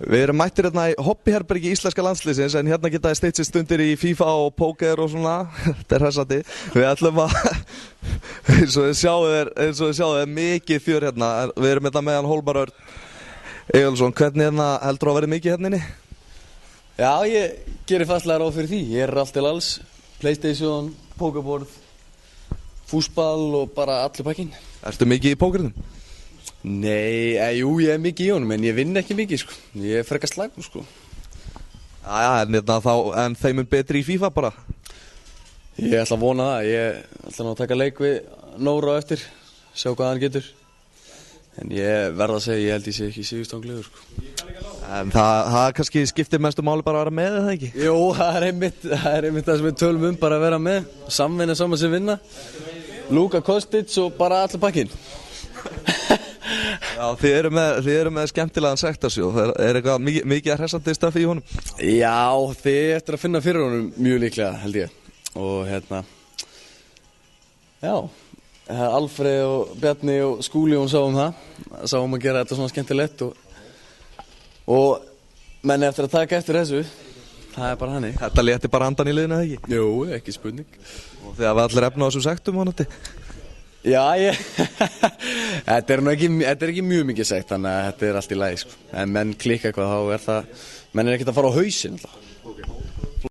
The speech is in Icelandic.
Við erum mættir hérna í hobbyherbergi íslenska landsliðsins en hérna geta stytt sér stundir í FIFA og póker og svona. Þetta er hressandi. Við ætlum að, eins og þið sjáðu, mikið fjör hérna. Við erum hérna með hann Hólmar Örn Eyjólfsson. Hvernig hérna heldur að verið mikið hérna inni? Já, ég gerir fastlega ráð fyrir því. Ég er allt til alls. PlayStation, pókerborð, fúsball og bara allir pakkinn. Ertu mikið í pókernum? Nei, jú, ég er mikið í honum, en ég vinn ekki mikið, sko. Ég er frekar slagur, sko. Jæja, en þeim er betri í FIFA bara? Ég ætla að vona það. Ég ætla að taka leik við Nóra á eftir, sjá hvað hann getur. En ég verð að segja, ég held ég sé ekki sigurstranglegur, sko. En það kannski skiptir mestu máli bara að vera með, eða ekki? Jú, það er einmitt það sem við tölum bara að vera með. Samvinna saman sem vinna. Luka Kostic og bara allir pakkinn. Já, þið eru með skemmtilegan sektarsjóð. Er eitthvað mikið hressandi stöfi í honum? Já, þið eftir að finna fyrir honum mjög líklega, held ég. Og já, Alfreð og Bjarni og Skúli og sáum það. Sáum að gera þetta svona skemmtilegt og menn eftir að taka eftir þessu, það er bara hannig. Þetta létti bara andan í liðinu, eða ekki? Jú, ekki spurning. Og þið hafið allir efna á þessum sektum, vonandi? Já, þetta er ekki mjög mikið sekt, þannig að þetta er allt í lagi, sko. En menn klikka eitthvað, þá er það, menn er ekkert að fara á hausinn, alltaf.